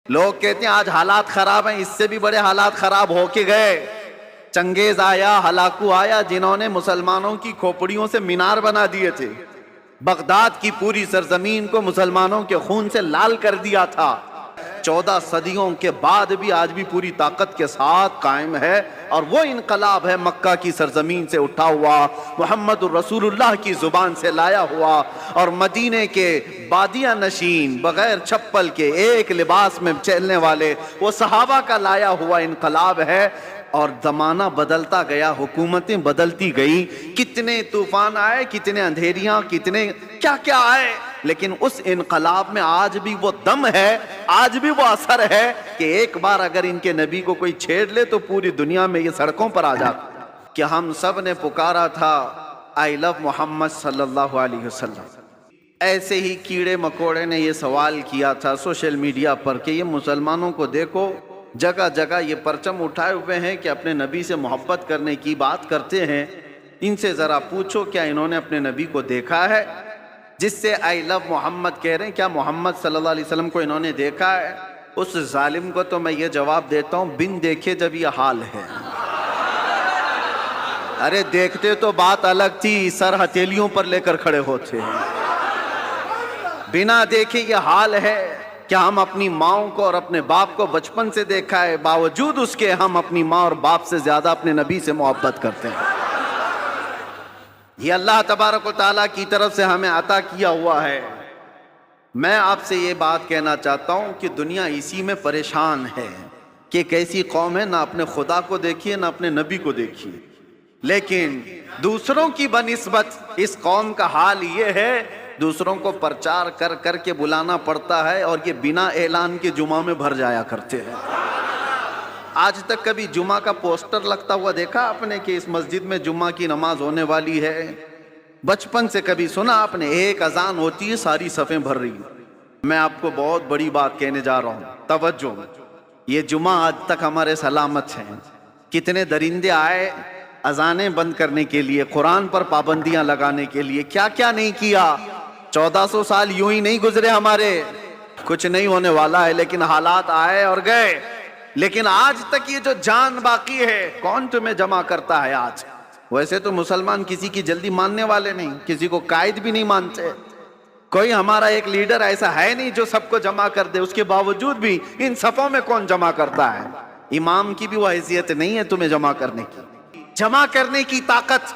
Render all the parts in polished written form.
لوگ کہتے ہیں آج حالات خراب ہیں، اس سے بھی بڑے حالات خراب ہو کے گئے۔ چنگیز آیا، ہلاکو آیا، جنہوں نے مسلمانوں کی کھوپڑیوں سے مینار بنا دیے تھے، بغداد کی پوری سرزمین کو مسلمانوں کے خون سے لال کر دیا تھا۔ 14 صدیوں کے بعد بھی آج بھی پوری طاقت کے ساتھ قائم ہے، اور وہ انقلاب ہے مکہ کی سرزمین سے اٹھا ہوا، محمد الرسول اللہ کی زبان سے لایا ہوا، اور مدینے کے بادیہ نشین بغیر چپل کے ایک لباس میں چلنے والے وہ صحابہ کا لایا ہوا انقلاب ہے۔ اور زمانہ بدلتا گیا، حکومتیں بدلتی گئی، کتنے طوفان آئے، کتنے اندھیریاں، کتنے کیا کیا آئے، لیکن اس انقلاب میں آج بھی وہ دم ہے، آج بھی وہ اثر ہے کہ ایک بار اگر ان کے نبی کو کوئی چھیڑ لے تو پوری دنیا میں یہ سڑکوں پر آ جاتا۔ کہ ہم سب نے پکارا تھا آئی لو محمد صلی اللہ علیہ وسلم۔ ایسے ہی کیڑے مکوڑے نے یہ سوال کیا تھا سوشل میڈیا پر کہ یہ مسلمانوں کو دیکھو، جگہ جگہ یہ پرچم اٹھائے ہوئے ہیں کہ اپنے نبی سے محبت کرنے کی بات کرتے ہیں، ان سے ذرا پوچھو کیا انہوں نے اپنے نبی کو دیکھا ہے؟ جس سے آئی لو محمد کہہ رہے ہیں، کیا محمد صلی اللہ علیہ وسلم کو انہوں نے دیکھا ہے؟ اس ظالم کو تو میں یہ جواب دیتا ہوں، بن دیکھے جب یہ حال ہے۔ ارے دیکھتے تو بات الگ تھی، سر ہتھیلیوں پر لے کر کھڑے ہوتے ہیں، بنا دیکھے یہ حال ہے۔ کیا ہم اپنی ماؤں کو اور اپنے باپ کو بچپن سے دیکھا ہے، باوجود اس کے ہم اپنی ماں اور باپ سے زیادہ اپنے نبی سے محبت کرتے ہیں؟ یہ اللہ تبارک و تعالیٰ کی طرف سے ہمیں عطا کیا ہوا ہے۔ میں آپ سے یہ بات کہنا چاہتا ہوں کہ دنیا اسی میں پریشان ہے کہ ایک ایسی قوم ہے، نہ اپنے خدا کو دیکھیے نہ اپنے نبی کو دیکھیے، لیکن دوسروں کی بنسبت اس قوم کا حال یہ ہے، دوسروں کو پرچار کر کر کے بلانا پڑتا ہے، اور یہ بنا اعلان کے جمعہ میں بھر جایا کرتے ہیں۔ آج تک کبھی جمعہ کا پوسٹر لگتا ہوا دیکھا آپ نے کہ اس مسجد میں جمعہ کی نماز ہونے والی ہے؟ بچپن سے کبھی سنا آپ نے؟ ایک اذان ہوتی ہے ساری صفیں بھر رہی ہیں۔ میں آپ کو بہت بڑی بات کہنے جا رہا ہوں، توجہ، یہ جمعہ آج تک ہمارے سلامت ہیں۔ کتنے درندے آئے اذانیں بند کرنے کے لیے، قرآن پر پابندیاں لگانے کے لیے، کیا کیا نہیں کیا۔ 1400 سال یوں ہی نہیں گزرے ہمارے، کچھ نہیں ہونے والا ہے، لیکن حالات آئے اور گئے۔ لیکن آج تک یہ جو جان باقی ہے، کون تمہیں جمع کرتا ہے آج؟ ویسے تو مسلمان کسی کی جلدی ماننے والے نہیں، کسی کو قائد بھی نہیں مانتے، کوئی ہمارا ایک لیڈر ایسا ہے نہیں جو سب کو جمع کر دے، اس کے باوجود بھی ان صفوں میں کون جمع کرتا ہے؟ امام کی بھی وہ حیثیت نہیں ہے تمہیں جمع کرنے کی، جمع کرنے کی طاقت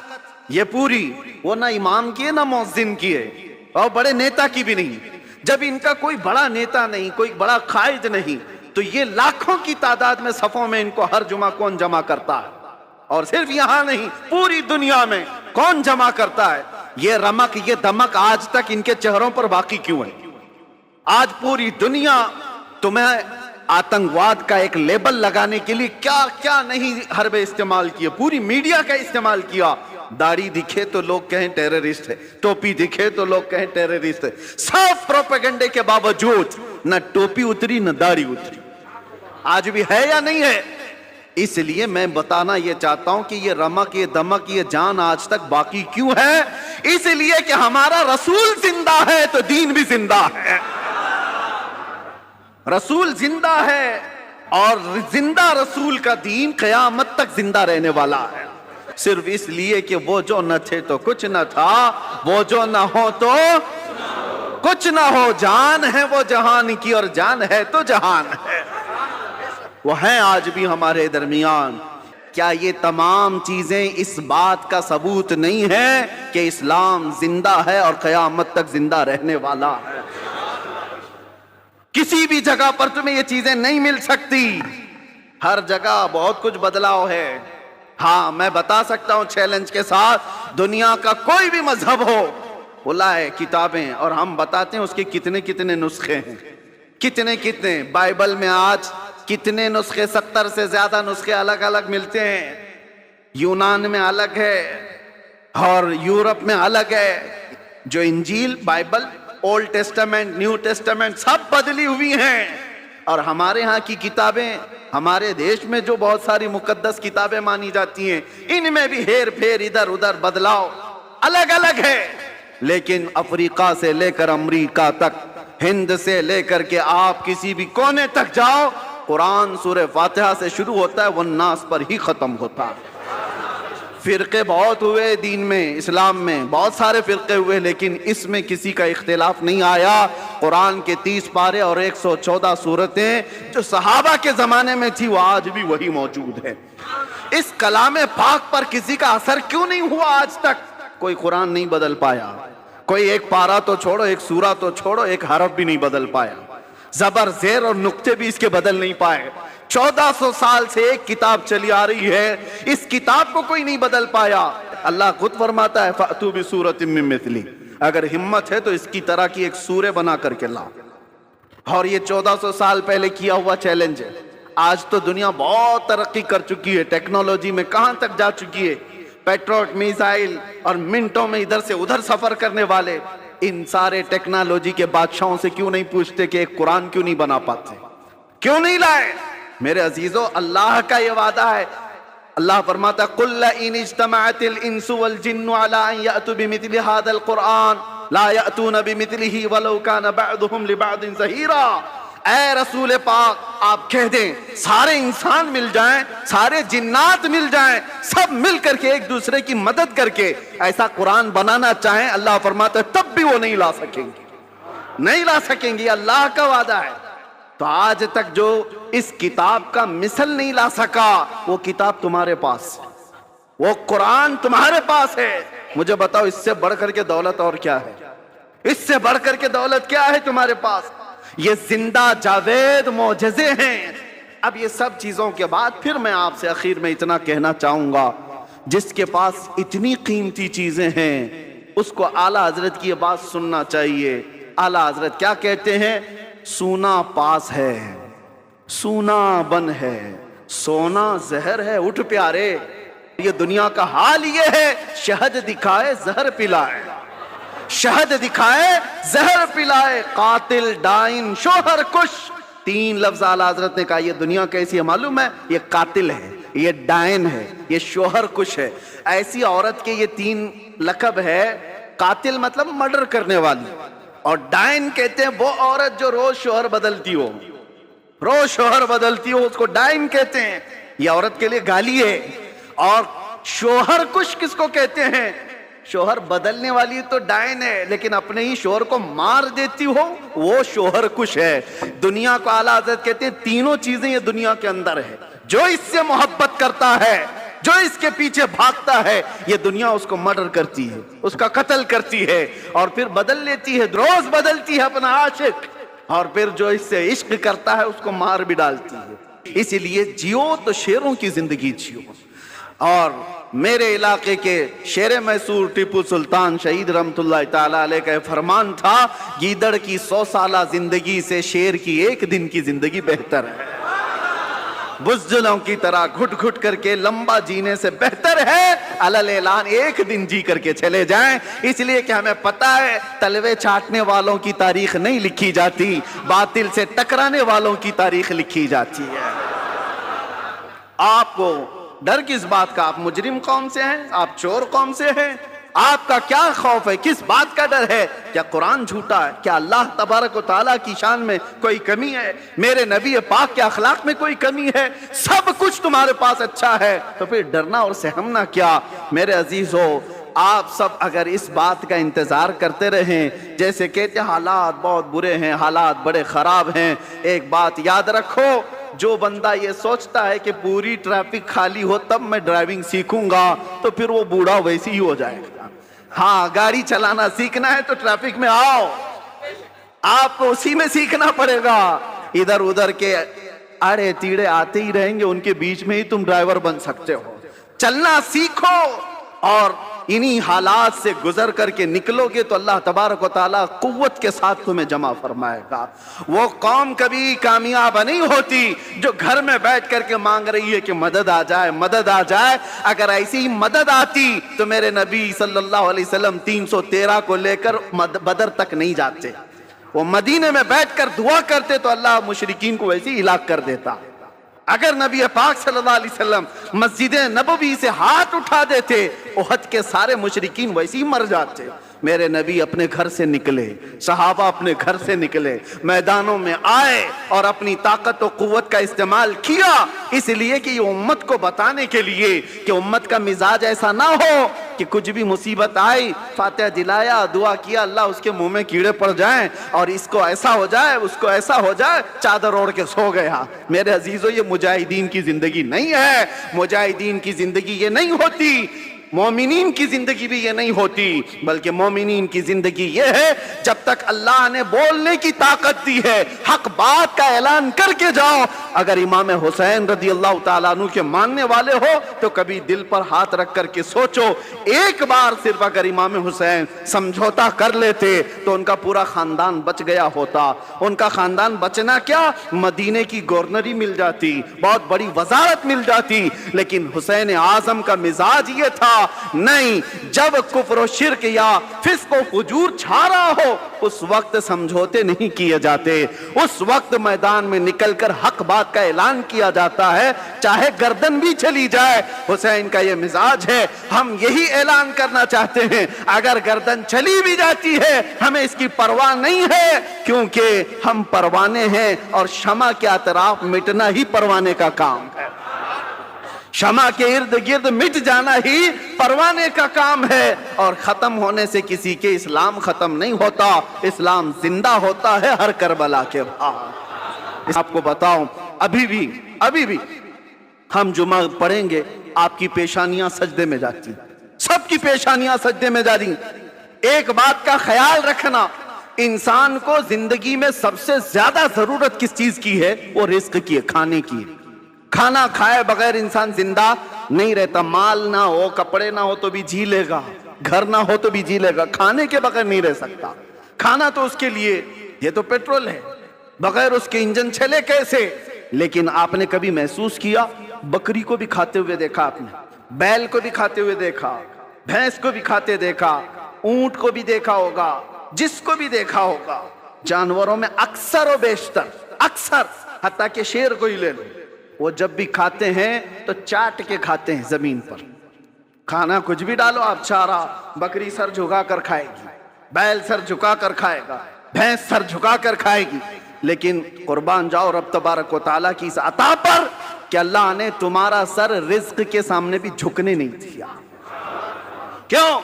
یہ پوری وہ نہ امام کی ہے نہ مؤذن کی ہے، اور بڑے نیتا کی بھی نہیں۔ جب ان کا کوئی بڑا نیتا نہیں، کوئی بڑا قائد نہیں، تو یہ لاکھوں کی تعداد میں صفوں میں ان کو ہر جمعہ کون جمع کرتا ہے؟ اور صرف یہاں نہیں، پوری دنیا میں کون جمع کرتا ہے؟ یہ رمق، یہ دمک آج تک ان کے چہروں پر باقی کیوں ہے؟ آج پوری دنیا تمہیں آتنکواد کا ایک لیبل لگانے کے لیے کیا کیا نہیں حربے استعمال کیے، پوری میڈیا کا استعمال کیا۔ داڑھی دکھے تو لوگ کہیں ٹیررسٹ ہے، ٹوپی دکھے تو لوگ کہیں ٹیررسٹ ہے، سب پروپیگنڈے کے باوجود نہ ٹوپی اتری نہ داڑھی اتری۔ آج بھی ہے یا نہیں ہے؟ اس لیے میں بتانا یہ چاہتا ہوں کہ یہ رمق، یہ دمک، یہ جان آج تک باقی کیوں ہے؟ اس لیے کہ ہمارا رسول زندہ ہے تو دین بھی زندہ ہے۔ رسول زندہ ہے، اور زندہ رسول کا دین قیامت تک زندہ رہنے والا ہے۔ صرف اس لیے کہ وہ جو نہ تھے تو کچھ نہ تھا، وہ جو نہ ہو تو کچھ نہ ہو، جان ہے وہ جہان کی اور جان ہے تو جہان ہے، وہ ہیں آج بھی ہمارے درمیان۔ کیا یہ تمام چیزیں اس بات کا ثبوت نہیں ہے کہ اسلام زندہ ہے اور قیامت تک زندہ رہنے والا ہے؟ کسی بھی جگہ پر تمہیں یہ چیزیں نہیں مل سکتی، ہر جگہ بہت کچھ بدلاؤ ہے۔ ہاں میں بتا سکتا ہوں چیلنج کے ساتھ، دنیا کا کوئی بھی مذہب ہو، لائے کتابیں اور ہم بتاتے ہیں اس کے کتنے کتنے نسخے ہیں، کتنے کتنے۔ بائبل میں آج کتنے نسخے، 70 سے زیادہ نسخے الگ الگ ملتے ہیں۔ یونان میں الگ ہے اور یورپ میں الگ ہے۔ جو انجیل، Bible, old testament, new testament سب بدلی ہوئی ہیں، اور ہمارے ہاں کی کتابیں، ہمارے دیش میں جو بہت ساری مقدس کتابیں مانی جاتی ہیں، ان میں بھی ہیر پھیر، ادھر ادھر بدلاؤ الگ الگ ہے۔ لیکن افریقہ سے لے کر امریکہ تک ہند سے لے کر کے آپ کسی بھی کونے تک جاؤ، قرآن سورہ فاتحہ سے شروع ہوتا ہے، والناس پر ہی ختم ہوتا ہے۔ فرقے بہت ہوئے دین میں، اسلام میں بہت سارے فرقے ہوئے، لیکن اس میں کسی کا اختلاف نہیں آیا۔ قرآن کے 30 پارے اور 114 سورتیں جو صحابہ کے زمانے میں تھی، وہ آج بھی وہی موجود ہے۔ اس کلام پاک پر کسی کا اثر کیوں نہیں ہوا آج تک؟ کوئی قرآن نہیں بدل پایا، کوئی ایک پارہ تو چھوڑو، ایک سورہ تو چھوڑو، ایک حرف بھی نہیں بدل پایا، زبر زیر اور نقطے بھی اس کے بدل نہیں پائے۔ 1400 سال سے ایک کتاب چلی آ رہی ہے، اس کتاب کو کوئی نہیں بدل پایا۔ اللہ خود فرماتا ہے فَأْتُوا بِسُورَةٍ مِّن مِّثْلِهِ، اگر ہمت ہے تو اس کی طرح کی ایک سورہ بنا کر کے لاؤ۔ اور یہ 1400 سال پہلے کیا ہوا چیلنج ہے۔ آج تو دنیا بہت ترقی کر چکی ہے، ٹیکنالوجی میں کہاں تک جا چکی ہے، پیٹروٹ میزائل اور منٹوں میں ادھر سے ادھر سفر کرنے والے۔ ان سارے ٹیکنالوجی کے بادشاہوں سے کیوں نہیں پوچھتے کہ ایک قرآن کیوں نہیں بنا پاتے، کیوں نہیں لائے؟ میرے عزیزو، اللہ کا یہ وعدہ ہے۔ اللہ فرماتا قُلْ لَئِنِ اجْتَمَعَتِ الْإِنسُ وَالْجِنُّ عَلَىٰ أَن يَأْتُوا بِمِثْلِ هَٰذَا الْقُرْآنِ لَا يَأْتُونَ بِمِثْلِهِ وَلَوْ كَانَ بَعْضُهُمْ لِبَعْضٍ ظَهِيرًا۔ اے رسول پاک، آپ کہہ دیں سارے انسان مل جائیں، سارے جنات مل جائیں، سب مل کر کے ایک دوسرے کی مدد کر کے ایسا قرآن بنانا چاہیں، اللہ فرماتا ہے تب بھی وہ نہیں لا سکیں گے، نہیں لا سکیں گے۔ اللہ کا وعدہ ہے۔ تو آج تک جو اس کتاب کا مثل نہیں لا سکا، وہ کتاب تمہارے پاس ہے، وہ قرآن تمہارے پاس ہے۔ مجھے بتاؤ اس سے بڑھ کر کے دولت اور کیا ہے؟ اس سے بڑھ کر کے دولت کیا ہے تمہارے پاس؟ یہ زندہ جاوید معجزے ہیں۔ اب یہ سب چیزوں کے بعد پھر میں آپ سے آخر میں اتنا کہنا چاہوں گا، جس کے پاس اتنی قیمتی چیزیں ہیں اس کو اعلیٰ حضرت کی یہ بات سننا چاہیے۔ اعلیٰ حضرت کیا کہتے ہیں؟ سونا پاس ہے، سونا بن ہے، سونا زہر ہے، اٹھ پیارے۔ یہ دنیا کا حال یہ ہے، شہد دکھائے زہر پلائے، شہد دکھائے زہر پلائے، قاتل ڈائن شوہر کش۔ 3 لفظ اعلیٰ حضرت نے کہا۔ یہ دنیا کیسی ہے معلوم ہے؟ یہ قاتل ہے، یہ ڈائن ہے، یہ شوہر کش ہے۔ ایسی عورت کے یہ 3 لقب ہے۔ قاتل مطلب مرڈر کرنے والی، اور ڈائن کہتے ہیں وہ عورت جو روز شوہر بدلتی ہو، روز شوہر بدلتی ہو، اس کو ڈائن کہتے ہیں۔ یہ عورت کے لیے گالی ہے۔ اور شوہر کش کس کو کہتے ہیں؟ شوہر بدلنے والی تو ڈائن ہے، لیکن اپنے ہی شوہر کو مار دیتی ہو، وہ شوہر کش ہے۔ دنیا کو اعلیٰ حضرت کہتے ہیں تینوں چیزیں یہ دنیا کے اندر ہے۔ جو اس سے محبت کرتا ہے، جو اس کے پیچھے بھاگتا ہے، یہ دنیا اس کو مرڈر کرتی ہے، اس کا قتل کرتی ہے، اور پھر بدل لیتی ہے، روز بدلتی ہے اپنا عاشق، اور پھر جو اس سے عشق کرتا ہے اس کو مار بھی ڈالتی ہے۔ اسی لیے جیو تو شیروں کی زندگی جیو۔ اور میرے علاقے کے شیر میسور ٹیپو سلطان شہید رحمت اللہ تعالیٰ علیہ کا فرمان تھا، گیدڑ کی 100 سالہ زندگی سے شیر کی 1 دن کی زندگی بہتر ہے۔ بزدلوں کی طرح گھٹ گھٹ کر کے لمبا جینے سے بہتر ہے علل اعلان 1 دن جی کر کے چلے جائیں۔ اس لیے کہ ہمیں پتا ہے تلوے چاٹنے والوں کی تاریخ نہیں لکھی جاتی، باطل سے ٹکرانے والوں کی تاریخ لکھی جاتی ہے۔ آپ کو ڈر کس بات کا؟ آپ مجرم قوم سے ہیں؟ آپ چور قوم سے ہیں؟ آپ کا کیا خوف ہے؟ کس بات کا ڈر ہے؟ کیا قرآن جھوٹا ہے؟ کیا اللہ تبارک و تعالیٰ کی شان میں کوئی کمی ہے؟ میرے نبی پاک کے اخلاق میں کوئی کمی ہے؟ سب کچھ تمہارے پاس اچھا ہے، تو پھر ڈرنا اور سہمنا کیا؟ میرے عزیزو، آپ سب اگر اس بات کا انتظار کرتے رہیں، جیسے کہتے ہیں حالات بہت برے ہیں، حالات بڑے خراب ہیں، ایک بات یاد رکھو، جو بندہ یہ سوچتا ہے کہ پوری ٹریفک خالی ہو تب میں ڈرائیونگ سیکھوں گا، تو پھر وہ بوڑھا ویسی ہی ہو جائے گا۔ ہاں، گاڑی چلانا سیکھنا ہے تو ٹریفک میں آؤ، آپ کو اسی میں سیکھنا پڑے گا۔ ادھر ادھر کے اڑے تیڑے آتے ہی رہیں گے، ان کے بیچ میں ہی تم ڈرائیور بن سکتے ہو۔ چلنا سیکھو، اور انہی حالات سے گزر کر کے نکلو گے تو اللہ تبارک و تعالیٰ قوت کے ساتھ تمہیں جمع فرمائے گا۔ وہ قوم کبھی کامیاب نہیں ہوتی جو گھر میں بیٹھ کر کے مانگ رہی ہے کہ مدد آ جائے، مدد آ جائے۔ اگر ایسی ہی مدد آتی تو میرے نبی صلی اللہ علیہ وسلم 313 کو لے کر بدر تک نہیں جاتے، وہ مدینے میں بیٹھ کر دعا کرتے تو اللہ مشرکین کو ویسے ہی ہلاک کر دیتا۔ اگر نبی پاک صلی اللہ علیہ وسلم مسجد نبوی سے ہاتھ اٹھا دیتے، احد کے سارے مشرکین ویسے ہی مر جاتے۔ میرے نبی اپنے گھر سے نکلے، صحابہ اپنے گھر سے نکلے، میدانوں میں آئے اور اپنی طاقت و قوت کا استعمال کیا، اس لیے کہ یہ امت کو بتانے کے لیے کہ امت کا مزاج ایسا نہ ہو کہ کچھ بھی مصیبت آئی فاتحہ دلایا، دعا کیا، اللہ اس کے منہ میں کیڑے پڑ جائیں اور اس کو ایسا ہو جائے، اس کو ایسا ہو جائے، چادر اوڑھ کے سو گیا۔ میرے عزیزو، یہ مجاہدین کی زندگی نہیں ہے، مجاہدین کی زندگی یہ نہیں ہوتی، مومنین کی زندگی بھی یہ نہیں ہوتی، بلکہ مومنین کی زندگی یہ ہے جب تک اللہ نے بولنے کی طاقت دی ہے حق بات کا اعلان کر کے جاؤ۔ اگر امام حسین رضی اللہ تعالیٰ عنہ کے ماننے والے ہو تو کبھی دل پر ہاتھ رکھ کر کے سوچو، ایک بار صرف اگر امام حسین سمجھوتا کر لیتے تو ان کا پورا خاندان بچ گیا ہوتا۔ ان کا خاندان بچنا کیا، مدینے کی گورنری مل جاتی، بہت بڑی وزارت مل جاتی، لیکن حسین اعظم کا مزاج یہ تھا، نہیں، جب کفر و شرک یا فسق و فجور چھا رہا ہو اس وقت سمجھوتے نہیں کیے جاتے، اس وقت میدان میں نکل کر حق بات کا اعلان کیا جاتا ہے، چاہے گردن بھی چلی جائے۔ حسین کا یہ مزاج ہے، ہم یہی اعلان کرنا چاہتے ہیں، اگر گردن چلی بھی جاتی ہے ہمیں اس کی پرواہ نہیں ہے، کیونکہ ہم پروانے ہیں اور شمع کے اطراف مٹنا ہی پروانے کا کام ہے، شمع کے ارد گرد مٹ جانا ہی پروانے کا کام ہے، اور ختم ہونے سے کسی کے اسلام ختم نہیں ہوتا، اسلام زندہ ہوتا ہے ہر کربلا کے بعد۔ آپ کو بتاؤں، ابھی بھی ہم جمعہ پڑھیں گے، آپ کی پیشانیاں سجدے میں جاتی، سب کی پیشانیاں سجدے میں جاتی۔ ایک بات کا خیال رکھنا، انسان کو زندگی میں سب سے زیادہ ضرورت کس چیز کی ہے؟ وہ رزق کی ہے، کھانے کی ہے۔ کھانا کھائے بغیر انسان زندہ نہیں رہتا، مال نہ ہو، کپڑے نہ ہو تو بھی جی لے گا، گھر نہ ہو تو بھی جی لے گا، کھانے کے بغیر نہیں رہ سکتا۔ کھانا تو اس کے لیے، یہ تو پیٹرول ہے، بغیر اس کے انجن چلے کیسے؟ لیکن آپ نے کبھی محسوس کیا، بکری کو بھی کھاتے ہوئے دیکھا آپ نے، بیل کو بھی کھاتے ہوئے دیکھا، بھینس کو بھی کھاتے دیکھا، اونٹ کو بھی دیکھا ہوگا، جس کو بھی دیکھا ہوگا۔ جانوروں میں اکثر و بیشتر، اکثر، حتیٰ کہ شیر کو ہی لے لو، وہ جب بھی کھاتے ہیں تو چاٹ کے کھاتے ہیں زمین پر۔ کھانا کچھ بھی ڈالو آپ، چارہ، بکری سر جھکا کر کھائے گی، بیل سر جھکا کر کھائے گا، بھینس سر جھکا کر کھائے گی، لیکن قربان جاؤ رب تبارک و تعالیٰ کی اس عطا پر کہ اللہ نے تمہارا سر رزق کے سامنے بھی جھکنے نہیں دیا۔ کیوں؟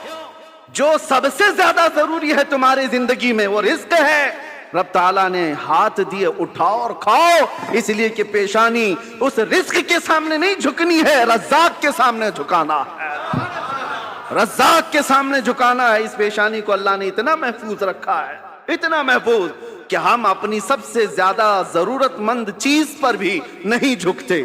جو سب سے زیادہ ضروری ہے تمہاری زندگی میں وہ رزق ہے، رب تعالیٰ نے ہاتھ دیے، اٹھاؤ اور کھاؤ، اس لیے کہ پیشانی اس رزق کے سامنے نہیں جھکنی ہے، رزاق کے سامنے جھکانا ہے، رزاق کے سامنے جھکانا ہے۔ اس پیشانی کو اللہ نے اتنا محفوظ رکھا ہے، اتنا محفوظ کہ ہم اپنی سب سے زیادہ ضرورت مند چیز پر بھی نہیں جھکتے،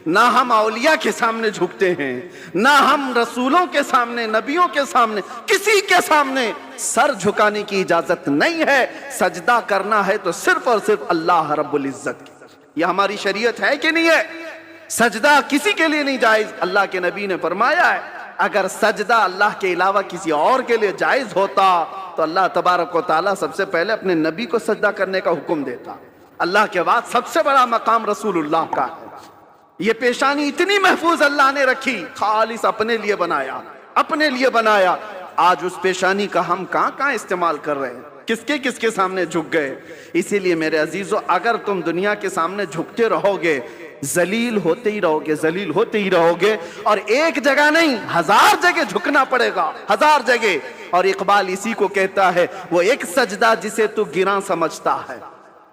نہ ہم اولیاء کے سامنے جھکتے ہیں، نہ ہم رسولوں کے سامنے، نبیوں کے سامنے، کسی کے سامنے سر جھکانے کی اجازت نہیں ہے۔ سجدہ کرنا ہے تو صرف اور صرف اللہ رب العزت کی۔ یہ ہماری شریعت ہے کہ نہیں ہے؟ سجدہ کسی کے لیے نہیں جائز۔ اللہ کے نبی نے فرمایا ہے اگر سجدہ اللہ کے علاوہ کسی اور کے لیے جائز ہوتا تو اللہ تبارک و تعالیٰ سب سے پہلے اپنے نبی کو سجدہ کرنے کا حکم دیتا۔ اللہ کے بعد سب سے بڑا مقام رسول اللہ کا ہے۔ یہ پیشانی اتنی محفوظ اللہ نے رکھی، خالص اپنے لیے بنایا، اپنے لیے بنایا۔ آج اس پیشانی کا ہم کہاں استعمال کر رہے ہیں، کس کے سامنے جھک گئے۔ اسی لیے میرے عزیزو، اگر تم دنیا کے سامنے جھکتے رہو گے، ذلیل ہوتے ہی رہو گے، ذلیل ہوتے ہی رہو گے، اور ایک جگہ نہیں 1000 جگہ جھکنا پڑے گا، 1000 جگہ۔ اور اقبال اسی کو کہتا ہے، وہ ایک سجدہ جسے تو گراں سمجھتا ہے،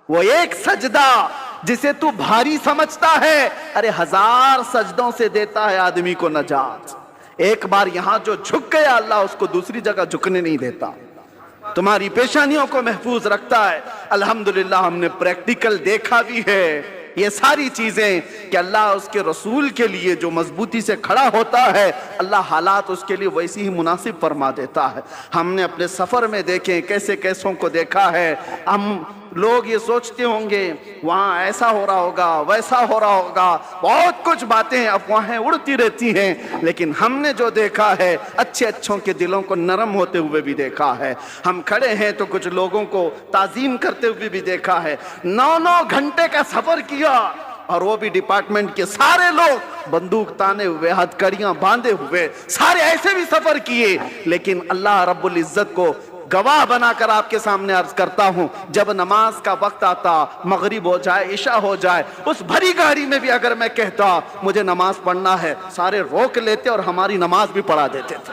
وہ ایک سجدہ جسے تو بھاری سمجھتا ہے، ارے 1000 سجدوں سے دیتا ہے آدمی کو نجات۔ ایک بار یہاں جو جھک گیا اللہ اس کو دوسری جگہ جھکنے نہیں دیتا، تمہاری پیشانیوں کو محفوظ رکھتا ہے۔ الحمدللہ ہم نے پریکٹیکل دیکھا بھی ہے یہ ساری چیزیں کہ اللہ اس کے رسول کے لیے جو مضبوطی سے کھڑا ہوتا ہے اللہ حالات اس کے لیے ویسی ہی مناسب فرما دیتا ہے۔ ہم نے اپنے سفر میں دیکھیں کیسے کیسوں کو دیکھا ہے۔ ہم لوگ یہ سوچتے ہوں گے وہاں ایسا ہو رہا ہوگا، ویسا ہو رہا ہوگا، بہت کچھ باتیں افواہیں اڑتی رہتی ہیں، لیکن ہم نے جو دیکھا ہے اچھوں کے دلوں کو نرم ہوتے ہوئے بھی دیکھا ہے۔ ہم کھڑے ہیں تو کچھ لوگوں کو تعظیم کرتے ہوئے بھی دیکھا ہے۔ 9 گھنٹے کا سفر کیا اور وہ بھی ڈپارٹمنٹ کے سارے لوگ بندوق تانے ہوئے، ہتھ کڑیاں باندھے ہوئے، سارے ایسے بھی سفر کیے، لیکن اللہ رب العزت کو گواہ بنا کر آپ کے سامنے عرض کرتا ہوں، جب نماز کا وقت آتا، مغرب ہو جائے، عشاء ہو جائے، اس بھری گاڑی میں بھی اگر میں کہتا مجھے نماز پڑھنا ہے، سارے روک لیتے اور ہماری نماز بھی پڑھا دیتے تھے۔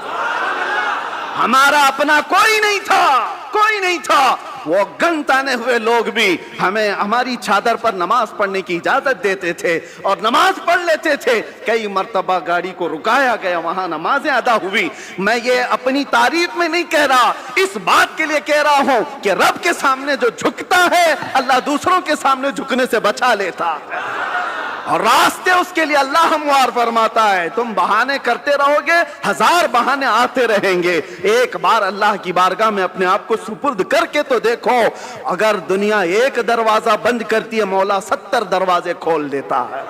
ہمارا اپنا کوئی نہیں تھا، کوئی نہیں تھا، وہ گن تانے ہوئے لوگ بھی ہمیں ہماری چادر پر نماز پڑھنے کی اجازت دیتے تھے اور نماز پڑھ لیتے تھے۔ کئی مرتبہ گاڑی کو رکایا گیا، وہاں نمازیں ادا ہوئی۔ میں یہ اپنی تعریف میں نہیں کہہ رہا، اس بات کے لیے کہہ رہا ہوں کہ رب کے سامنے جو جھکتا ہے، اللہ دوسروں کے سامنے جھکنے سے بچا لیتا ہے، اور راستے اس کے لیے اللہ ہموار فرماتا ہے۔ تم بہانے کرتے رہو گے، ہزار بہانے آتے رہیں گے، ایک بار اللہ کی بارگاہ میں اپنے آپ کو سپرد کر کے تو دیکھو، اگر دنیا ایک دروازہ بند کرتی ہے، مولا 70 دروازے کھول دیتا ہے۔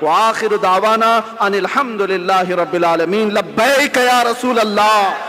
وآخر دعوانا ان الحمدللہ رب العالمین، لبیک یا رسول اللہ۔